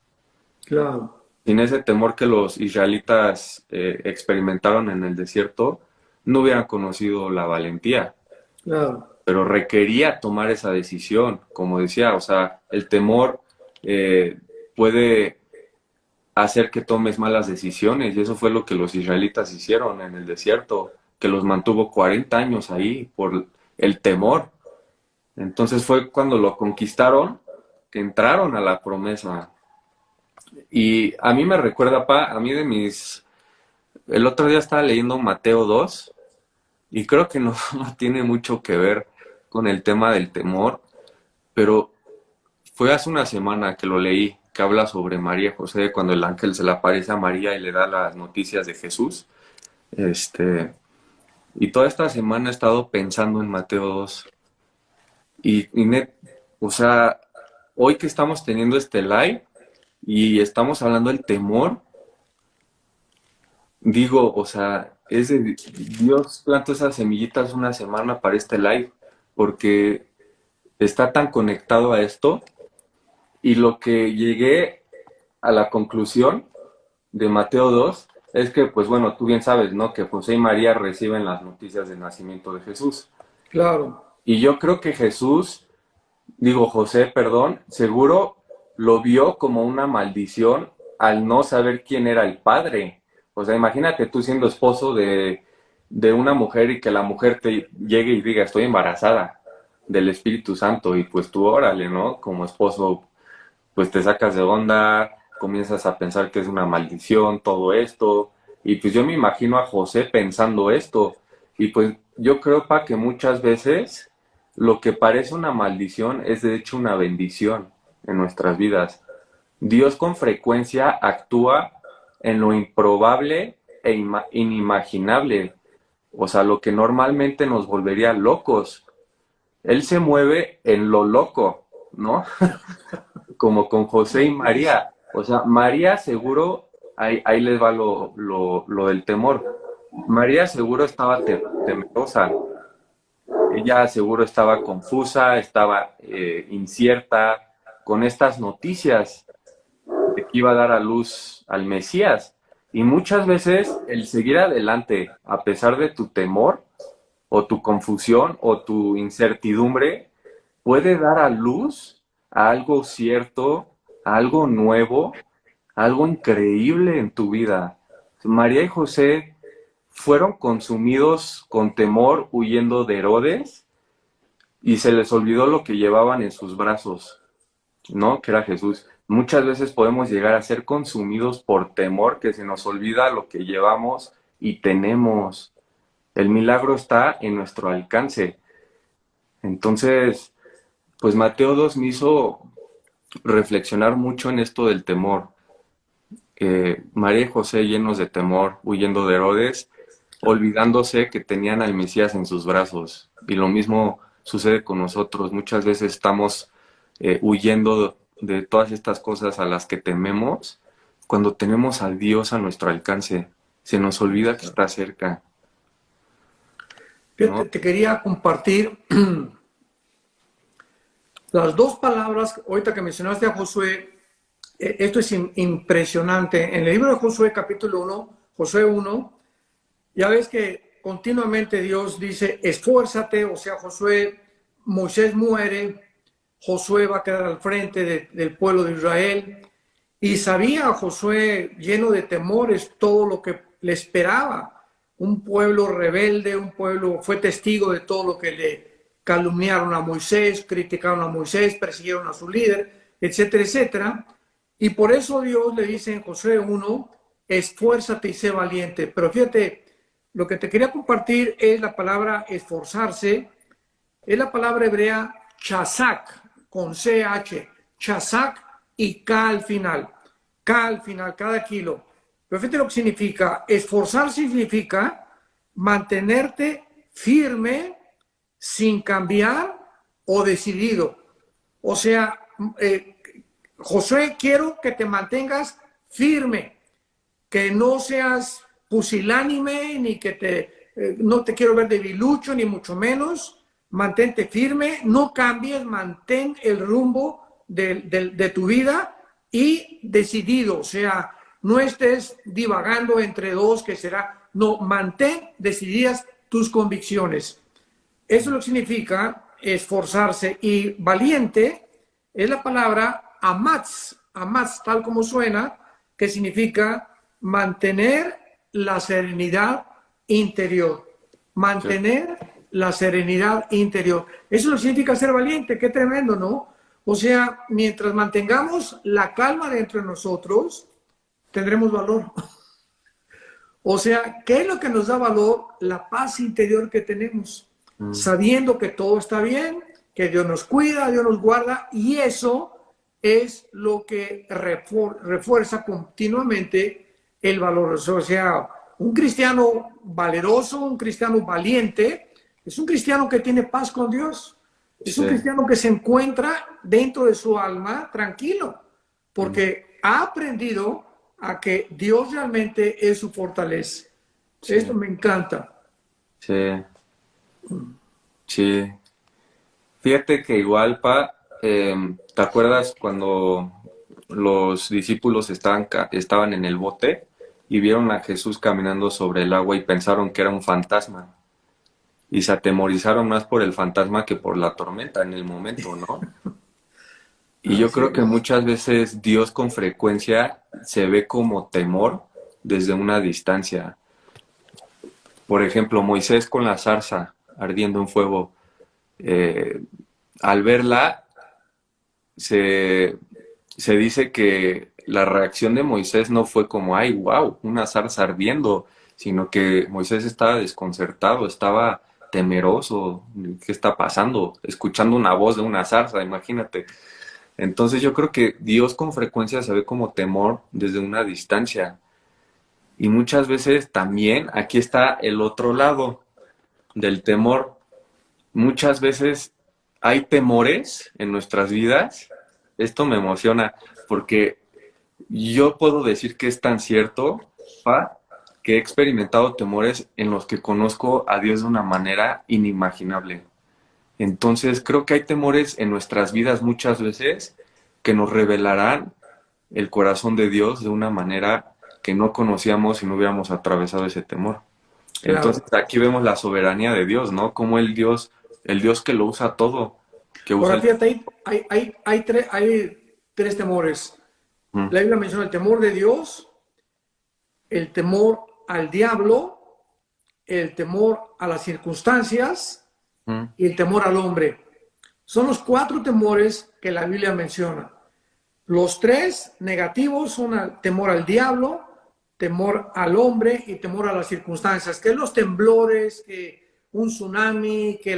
claro, Sin ese temor que los israelitas experimentaron en el desierto, no hubieran conocido la valentía. claro, Pero requería tomar esa decisión. Como decía, o sea, el temor puede hacer que tomes malas decisiones, y eso fue lo que los israelitas hicieron en el desierto, que los mantuvo 40 años ahí por el temor. Entonces fue cuando lo conquistaron que entraron a la promesa. Y a mí me recuerda, a mí el otro día estaba leyendo Mateo 2 y creo que no, no tiene mucho que ver con el tema del temor, pero fue hace una semana que lo leí, que habla sobre María y José, cuando el ángel se le aparece a María y le da las noticias de Jesús. Este, y toda esta semana he estado pensando en Mateo 2. O sea, hoy que estamos teniendo este live y estamos hablando del temor, digo, o sea, Dios plantó esas semillitas una semana para este live, porque está tan conectado a esto. Y lo que llegué a la conclusión de Mateo 2 es que, pues bueno, tú bien sabes, ¿no? Que José y María reciben las noticias del nacimiento de Jesús. claro, Y yo creo que José, perdón, seguro lo vio como una maldición al no saber quién era el padre. O sea, imagínate tú siendo esposo de una mujer y que la mujer te llegue y diga, estoy embarazada del Espíritu Santo, y pues tú órale, ¿no? Como esposo pues te sacas de onda, comienzas a pensar que es una maldición todo esto, y pues yo me imagino a José pensando esto, y pues yo creo, que muchas veces lo que parece una maldición es de hecho una bendición en nuestras vidas. Dios con frecuencia actúa en lo improbable e inimaginable, o sea, lo que normalmente nos volvería locos. Él se mueve en lo loco, ¿no? Como con José y así es, María. O sea, María seguro, ahí les va lo del temor. María seguro estaba temerosa, ella seguro estaba confusa, estaba incierta con estas noticias de que iba a dar a luz al Mesías. Y muchas veces el seguir adelante, a pesar de tu temor o tu confusión o tu incertidumbre, puede dar a luz a algo cierto, a algo nuevo, a algo increíble en tu vida. María y José fueron consumidos con temor huyendo de Herodes, y se les olvidó lo que llevaban en sus brazos, ¿no? Que era Jesús. Muchas veces podemos llegar a ser consumidos por temor, que se nos olvida lo que llevamos y tenemos. El milagro está en nuestro alcance. Entonces, pues Mateo 2 me hizo reflexionar mucho en esto del temor. María y José llenos de temor, huyendo de Herodes, olvidándose que tenían al Mesías en sus brazos. Y lo mismo sucede con nosotros. Muchas veces estamos huyendo de todas estas cosas a las que tememos, cuando tenemos a Dios a nuestro alcance. Se nos olvida que está cerca, fíjate, ¿no? te quería compartir las dos palabras, ahorita que mencionaste a Josué, esto es impresionante. En el libro de Josué, capítulo 1, Josué 1, ya ves que continuamente Dios dice, esfuérzate, o sea, Josué, Moisés muere, Josué va a quedar al frente del pueblo de Israel, y sabía Josué, lleno de temores, todo lo que le esperaba. Un pueblo rebelde, un pueblo, fue testigo de todo lo que le calumniaron a Moisés, criticaron a Moisés, persiguieron a su líder, etcétera, etcétera. Y por eso Dios le dice en Josué 1, esfuérzate y sé valiente. Pero fíjate, lo que te quería compartir es la palabra esforzarse, es la palabra hebrea chazak, con CH, chazak y K al final. K al final, cada kilo. Pero fíjate lo que significa. Esforzarse significa mantenerte firme, sin cambiar o decidido. O sea, Josué, quiero que te mantengas firme, que no seas pusilánime, ni que no te quiero ver debilucho, ni mucho menos. Mantente firme, no cambies, mantén el rumbo de tu vida y decidido, o sea, no estés divagando entre dos, que será, no, mantén decididas tus convicciones. Eso lo que significa esforzarse, y valiente es la palabra amatz, amatz tal como suena, que significa mantener la serenidad interior, mantener la serenidad interior. Eso lo significa ser valiente, qué tremendo, ¿no? O sea, mientras mantengamos la calma dentro de nosotros, tendremos valor. O sea, ¿qué es lo que nos da valor? La paz interior que tenemos, sabiendo que todo está bien, que Dios nos cuida, Dios nos guarda, y eso es lo que refuerza continuamente el valor. O sea, un cristiano valeroso, un cristiano valiente, es un cristiano que tiene paz con Dios. Es un cristiano que se encuentra dentro de su alma tranquilo, porque ha aprendido a que Dios realmente es su fortaleza. Sí. Esto me encanta. Sí, sí. Fíjate que igual, ¿te acuerdas cuando los discípulos estaban en el bote y vieron a Jesús caminando sobre el agua y pensaron que era un fantasma? Y se atemorizaron más por el fantasma que por la tormenta en el momento, ¿no? Y yo creo que muchas veces Dios con frecuencia se ve como temor desde una distancia. Por ejemplo, Moisés con la zarza ardiendo en fuego. Al verla, se dice que la reacción de Moisés no fue como, ay, wow, una zarza ardiendo, sino que Moisés estaba desconcertado, estaba temeroso. ¿Qué está pasando? Escuchando una voz de una zarza, imagínate. Entonces yo creo que Dios con frecuencia se ve como temor desde una distancia. Y muchas veces también aquí está el otro lado del temor. Muchas veces hay temores en nuestras vidas. Esto me emociona porque yo puedo decir que es tan cierto, que he experimentado temores en los que conozco a Dios de una manera inimaginable. Entonces creo que hay temores en nuestras vidas muchas veces que nos revelarán el corazón de Dios de una manera que no conocíamos si no hubiéramos atravesado ese temor. Claro. Entonces aquí vemos la soberanía de Dios, ¿no? Como el Dios que lo usa todo. Que usa ahora fíjate, hay tres temores. La Biblia menciona el temor de Dios, el temor al diablo, el temor a las circunstancias y el temor al hombre. Son los cuatro temores que la Biblia menciona. Los tres negativos son el temor al diablo, temor al hombre y temor a las circunstancias, que los temblores, que un tsunami, que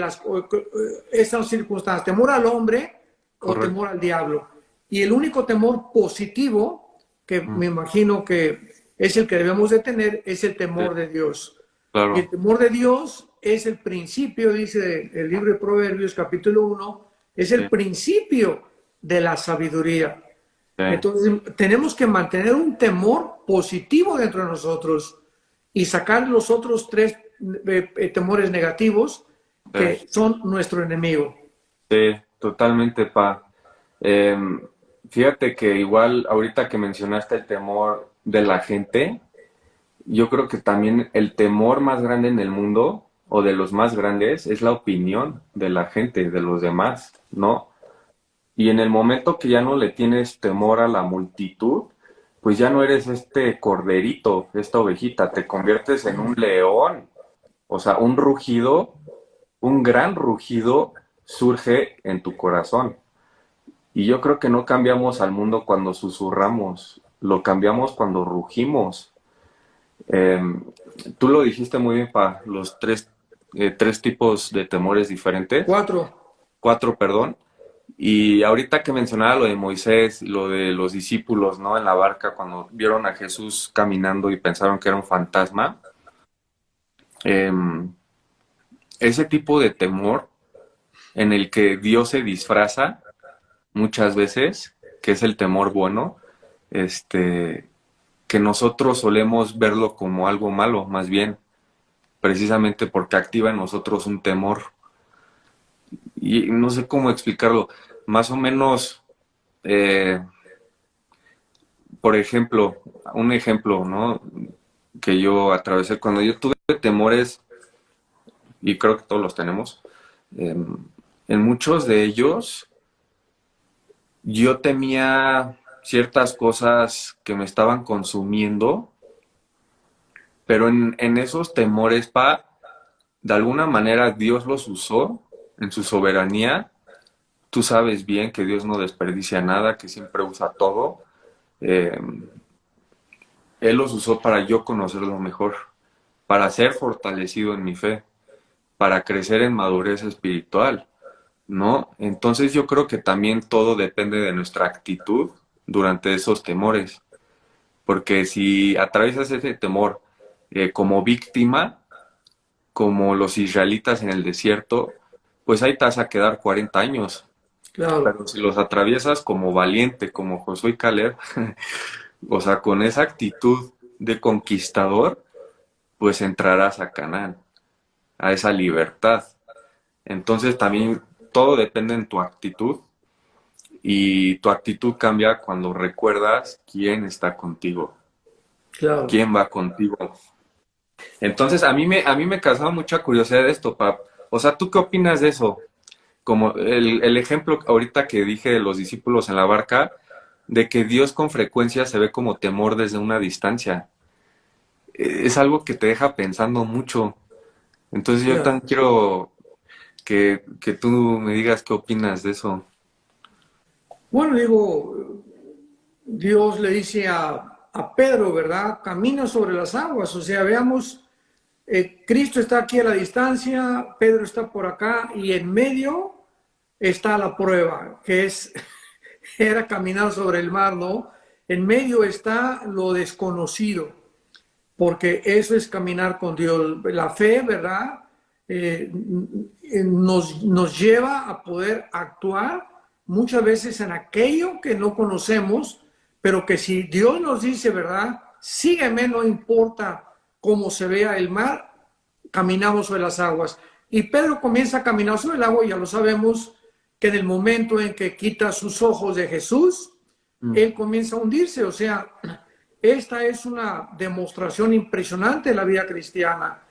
esas circunstancias, temor al hombre. Correcto. O temor al diablo. Y el único temor positivo, que me imagino que es el que debemos de tener, es el temor de Dios. Claro. Y el temor de Dios es el principio, dice el libro de Proverbios, capítulo 1, es el principio de la sabiduría. Entonces, tenemos que mantener un temor positivo dentro de nosotros y sacar los otros tres temores negativos que son nuestro enemigo. Sí, totalmente, fíjate que igual ahorita que mencionaste el temor de la gente, yo creo que también el temor más grande en el mundo, o de los más grandes, es la opinión de la gente, de los demás, ¿no? Y en el momento que ya no le tienes temor a la multitud, pues ya no eres este corderito, esta ovejita, te conviertes en un león. O sea, un rugido, un gran rugido surge en tu corazón. Y yo creo que no cambiamos al mundo cuando susurramos, lo cambiamos cuando rugimos. Tú lo dijiste muy bien, los tres tipos de temores diferentes. Cuatro, perdón. Y ahorita que mencionaba lo de Moisés, lo de los discípulos, ¿no? En la barca, cuando vieron a Jesús caminando y pensaron que era un fantasma. Ese tipo de temor en el que Dios se disfraza muchas veces que es el temor bueno, que nosotros solemos verlo como algo malo, más bien, precisamente porque activa en nosotros un temor. Y no sé cómo explicarlo. Más o menos, eh, por ejemplo, un ejemplo, ¿no? Que yo atravesé cuando yo tuve temores, y creo que todos los tenemos, eh, en muchos de ellos yo temía ciertas cosas que me estaban consumiendo, pero en esos temores, de alguna manera Dios los usó en su soberanía. Tú sabes bien que Dios no desperdicia nada, que siempre usa todo. Eh, Él los usó para yo conocerlo mejor, para ser fortalecido en mi fe, para crecer en madurez espiritual, ¿no? Entonces yo creo que también todo depende de nuestra actitud durante esos temores, porque si atraviesas ese temor como víctima, como los israelitas en el desierto, pues ahí te vas a quedar 40 años. Claro. Pero si los atraviesas como valiente, como Josué y Caleb, o sea, con esa actitud de conquistador, pues entrarás a Canaán, a esa libertad. Entonces también todo depende en tu actitud y tu actitud cambia cuando recuerdas quién está contigo, Claro. quién va contigo. Entonces a mí me causaba mucha curiosidad esto, Pap. O sea, ¿tú qué opinas de eso? Como el ejemplo ahorita que dije de los discípulos en la barca, de que Dios con frecuencia se ve como temor desde una distancia. Es algo que te deja pensando mucho. Entonces yo Ya. también quiero que tú me digas qué opinas de eso. Bueno, digo, Dios le dice a Pedro, ¿verdad? Camina sobre las aguas. O sea, veamos, Cristo está aquí a la distancia, Pedro está por acá y en medio está la prueba, que es, era caminar sobre el mar, ¿no? En medio está lo desconocido, porque eso es caminar con Dios. La fe, ¿verdad? Nos lleva a poder actuar muchas veces en aquello que no conocemos, pero que si Dios nos dice, ¿verdad? Sígueme, no importa cómo se vea el mar, caminamos sobre las aguas. Y Pedro comienza a caminar sobre el agua, y ya lo sabemos que en el momento en que quita sus ojos de Jesús, él comienza a hundirse. O sea, esta es una demostración impresionante de la vida cristiana.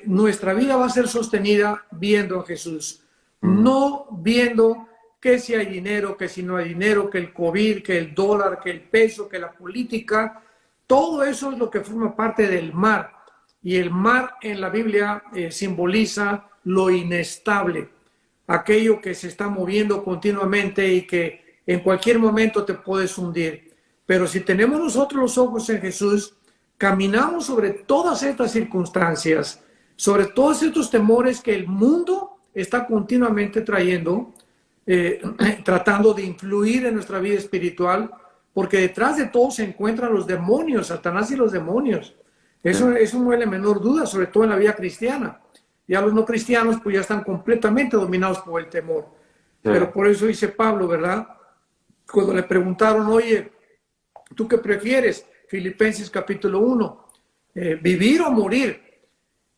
Nuestra vida va a ser sostenida viendo a Jesús, no viendo que si hay dinero, que si no hay dinero, que el COVID, que el dólar, que el peso, que la política. Todo eso es lo que forma parte del mar. Y el mar en la Biblia simboliza lo inestable, aquello que se está moviendo continuamente y que en cualquier momento te puedes hundir. Pero si tenemos nosotros los ojos en Jesús, caminamos sobre todas estas circunstancias, sobre todos estos temores que el mundo está continuamente trayendo, tratando de influir en nuestra vida espiritual, porque detrás de todo se encuentran los demonios, Satanás y los demonios. Eso no hay la menor duda, sobre todo en la vida cristiana. Ya los no cristianos pues ya están completamente dominados por el temor. Sí. Pero por eso dice Pablo, ¿verdad? Cuando le preguntaron, oye, ¿tú qué prefieres? Filipenses capítulo 1, ¿vivir o morir?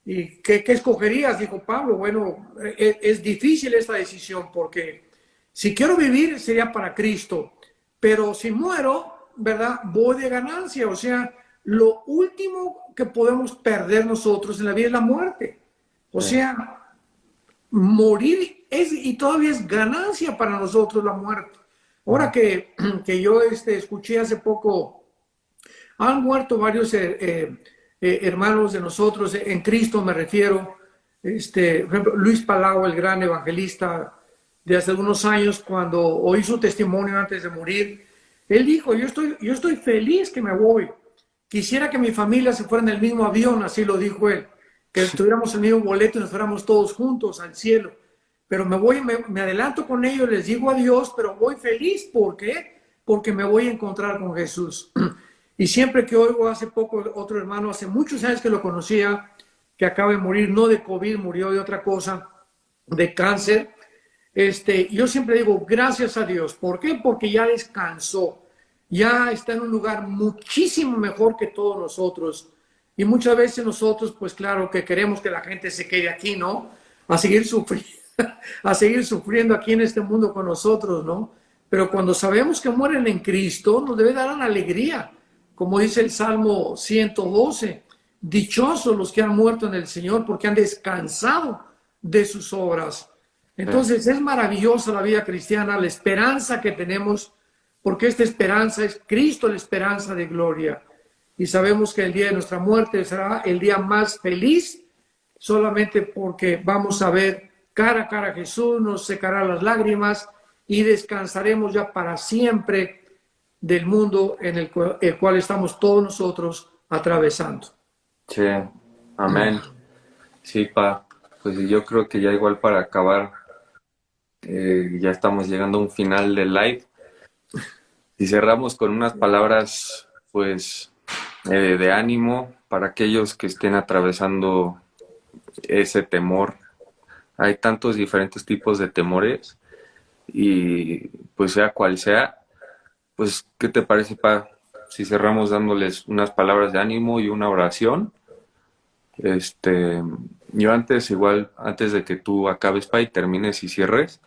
¿Y qué escogerías? Dijo Pablo. Bueno, es difícil esta decisión, porque si quiero vivir sería para Cristo, pero si muero, ¿verdad? Voy de ganancia. O sea, lo último que podemos perder nosotros en la vida es la muerte. O sea, morir y todavía es ganancia para nosotros la muerte. Ahora que yo escuché hace poco, han muerto varios hermanos de nosotros, en Cristo me refiero, por ejemplo, Luis Palau, el gran evangelista de hace algunos años, cuando oí su testimonio antes de morir, él dijo, yo estoy feliz que me voy. Quisiera que mi familia se fuera en el mismo avión, así lo dijo él, que tuviéramos el mismo boleto y nos fuéramos todos juntos al cielo. Pero me adelanto con ellos, les digo adiós, pero voy feliz. ¿Por qué? Porque me voy a encontrar con Jesús. Y siempre que oigo, hace poco otro hermano, hace muchos años que lo conocía, que acaba de morir, no de COVID, murió de otra cosa, de cáncer. yo siempre digo, gracias a Dios. ¿Por qué? Porque ya descansó, ya está en un lugar muchísimo mejor que todos nosotros. Y muchas veces nosotros, pues claro, que queremos que la gente se quede aquí, ¿no? A seguir sufriendo, a seguir sufriendo aquí en este mundo con nosotros, ¿no? Pero cuando sabemos que mueren en Cristo, nos debe dar una alegría. Como dice el Salmo 112, dichosos los que han muerto en el Señor porque han descansado de sus obras. Entonces es maravillosa la vida cristiana, la esperanza que tenemos, porque esta esperanza es Cristo, la esperanza de gloria. Y sabemos que el día de nuestra muerte será el día más feliz, solamente porque vamos a ver cara a cara a Jesús, nos secará las lágrimas y descansaremos ya para siempre del mundo en el cual estamos todos nosotros atravesando. Sí, amén. Sí, pa, pues yo creo que ya igual para acabar, ya estamos llegando a un final del live. Y cerramos con unas palabras, pues, de ánimo para aquellos que estén atravesando ese temor. Hay tantos diferentes tipos de temores y pues sea cual sea, pues, ¿qué te parece, pa, si cerramos dándoles unas palabras de ánimo y una oración? Yo antes de que tú acabes, pa, y termines y cierres,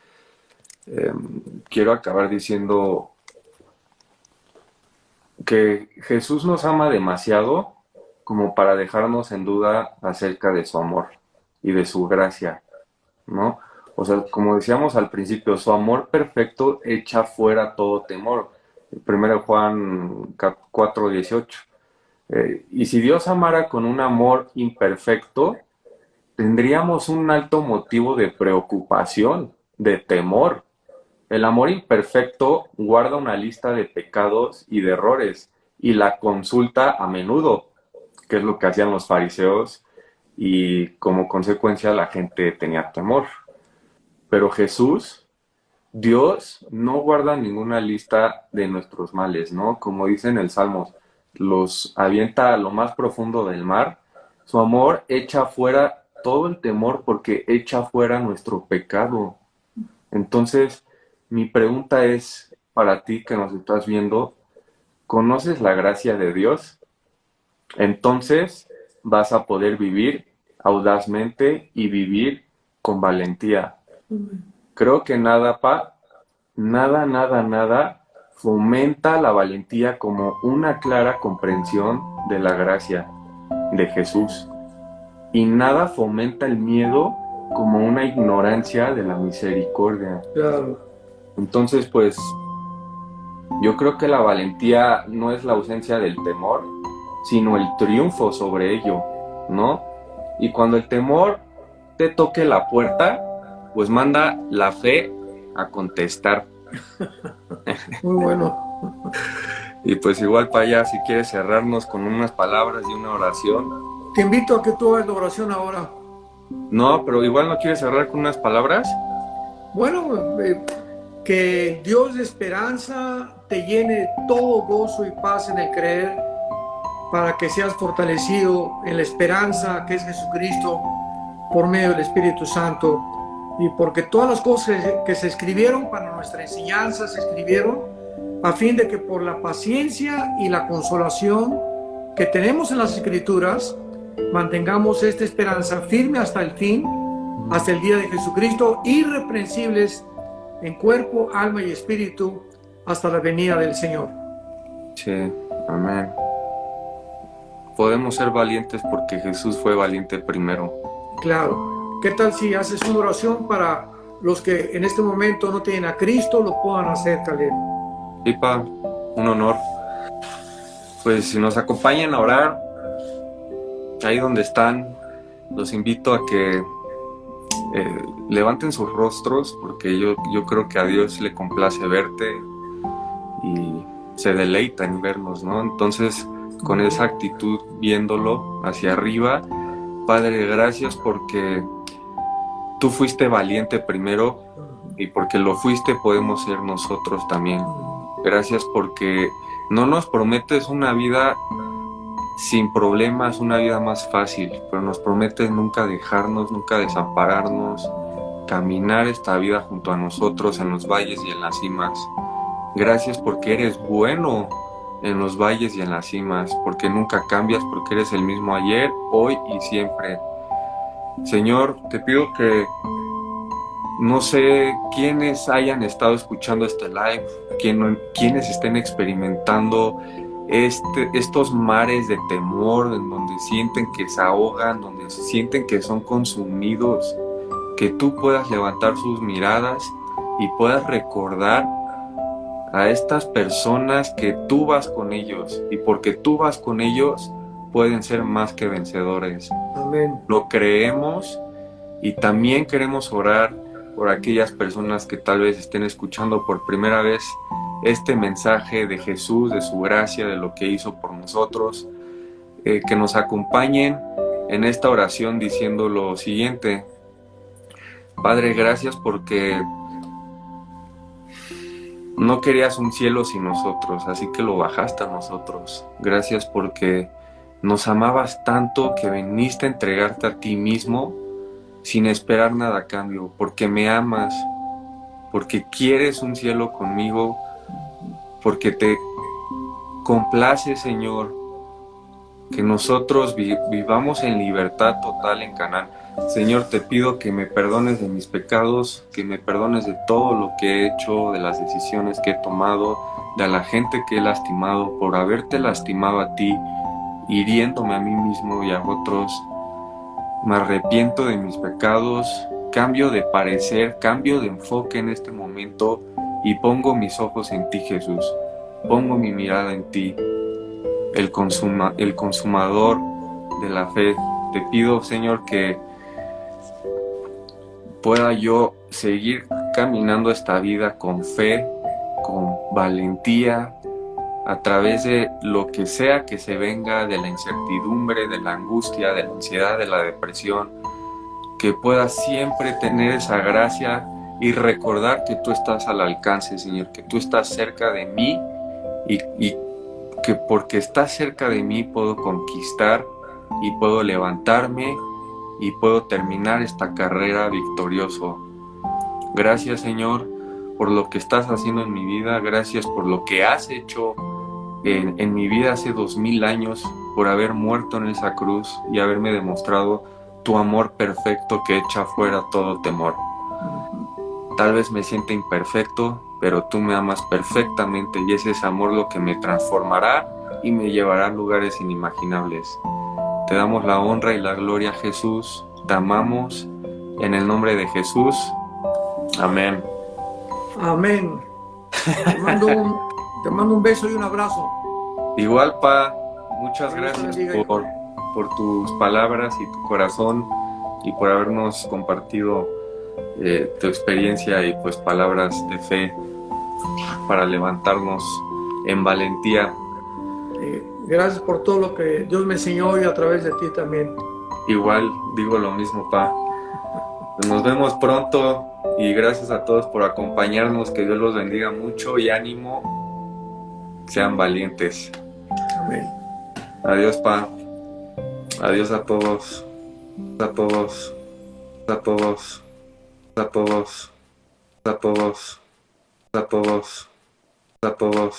quiero acabar diciendo que Jesús nos ama demasiado como para dejarnos en duda acerca de su amor y de su gracia, ¿no? O sea, como decíamos al principio, su amor perfecto echa fuera todo temor. 1 Juan 4:18. Y si Dios amara con un amor imperfecto, tendríamos un alto motivo de preocupación, de temor. El amor imperfecto guarda una lista de pecados y de errores y la consulta a menudo, que es lo que hacían los fariseos, y como consecuencia la gente tenía temor. Pero Jesús, Dios, no guarda ninguna lista de nuestros males, ¿no? Como dice en el Salmos, los avienta a lo más profundo del mar. Su amor echa fuera todo el temor porque echa fuera nuestro pecado. Entonces, mi pregunta es para ti que nos estás viendo, ¿conoces la gracia de Dios? Entonces vas a poder vivir audazmente y vivir con valentía. Creo que nada fomenta la valentía como una clara comprensión de la gracia de Jesús. Y nada fomenta el miedo como una ignorancia de la misericordia. Claro. Entonces, pues, yo creo que la valentía no es la ausencia del temor, sino el triunfo sobre ello, ¿no? Y cuando el temor te toque la puerta, pues manda la fe a contestar. Muy bueno. Y pues igual para allá, si quieres cerrarnos con unas palabras y una oración. Te invito a que tú hagas la oración ahora. No, pero igual no quieres cerrar con unas palabras. Bueno, que Dios de esperanza te llene de todo gozo y paz en el creer, para que seas fortalecido en la esperanza que es Jesucristo por medio del Espíritu Santo. Y porque todas las cosas que se escribieron para nuestra enseñanza se escribieron a fin de que por la paciencia y la consolación que tenemos en las Escrituras mantengamos esta esperanza firme hasta el fin, hasta el día de Jesucristo, irreprensibles en cuerpo, alma y espíritu, hasta la venida del Señor. Sí, amén. Podemos ser valientes porque Jesús fue valiente primero. Claro. ¿Qué tal si haces una oración para los que en este momento no tienen a Cristo, lo puedan hacer, Caleb? Sí, pa, un honor. Pues si nos acompañan a orar, ahí donde están, los invito a que levanten sus rostros, porque yo creo que a Dios le complace verte y se deleita en vernos, ¿no? Entonces, con esa actitud, viéndolo hacia arriba, Padre, gracias porque tú fuiste valiente primero y porque lo fuiste podemos ser nosotros también. Gracias porque no nos prometes una vida sin problemas, una vida más fácil, pero nos prometes nunca dejarnos, nunca desampararnos, caminar esta vida junto a nosotros en los valles y en las cimas. Gracias porque eres bueno en los valles y en las cimas, porque nunca cambias, porque eres el mismo ayer, hoy y siempre. Señor, te pido que no sé quiénes hayan estado escuchando este live, quiénes estén experimentando estos mares de temor, en donde sienten que se ahogan, donde sienten que son consumidos, que tú puedas levantar sus miradas y puedas recordar a estas personas que tú vas con ellos, y porque tú vas con ellos pueden ser más que vencedores. Amén. Lo creemos, y también queremos orar por aquellas personas que tal vez estén escuchando por primera vez este mensaje de Jesús, de su gracia, de lo que hizo por nosotros, que nos acompañen en esta oración diciendo lo siguiente: Padre, gracias porque no querías un cielo sin nosotros, así que lo bajaste a nosotros. Gracias porque nos amabas tanto que viniste a entregarte a ti mismo sin esperar nada a cambio, porque me amas, porque quieres un cielo conmigo, porque te complace, Señor, que nosotros vivamos en libertad total en Canaán. Señor, te pido que me perdones de mis pecados, que me perdones de todo lo que he hecho, de las decisiones que he tomado, de la gente que he lastimado, por haberte lastimado a ti, hiriéndome a mí mismo y a otros. Me arrepiento de mis pecados, cambio de parecer, cambio de enfoque en este momento y pongo mis ojos en ti, Jesús. Pongo mi mirada en ti, el consumador de la fe. Te pido, Señor, que pueda yo seguir caminando esta vida con fe, con valentía, a través de lo que sea que se venga, de la incertidumbre, de la angustia, de la ansiedad, de la depresión, que pueda siempre tener esa gracia y recordar que tú estás al alcance, Señor, que tú estás cerca de mí y que porque estás cerca de mí puedo conquistar y puedo levantarme y puedo terminar esta carrera victorioso. Gracias, Señor, por lo que estás haciendo en mi vida. Gracias por lo que has hecho en mi vida hace 2000 años, por haber muerto en esa cruz y haberme demostrado tu amor perfecto que echa fuera todo temor. Tal vez me sienta imperfecto, pero tú me amas perfectamente y es ese amor lo que me transformará y me llevará a lugares inimaginables. Te damos la honra y la gloria, Jesús. Te amamos en el nombre de Jesús. Amén. Amén. Te mando un beso y un abrazo. Igual, Pa, muchas gracias bendiga, por tus palabras y tu corazón y por habernos compartido tu experiencia y pues palabras de fe para levantarnos en valentía. Gracias por todo lo que Dios me enseñó y a través de ti también. Igual digo lo mismo, Pa. Nos vemos pronto y gracias a todos por acompañarnos. Que Dios los bendiga mucho y ánimo. Sean valientes. Amén. Adiós, Pa. Adiós a todos. A todos. A todos. A todos. A todos. A todos. A todos.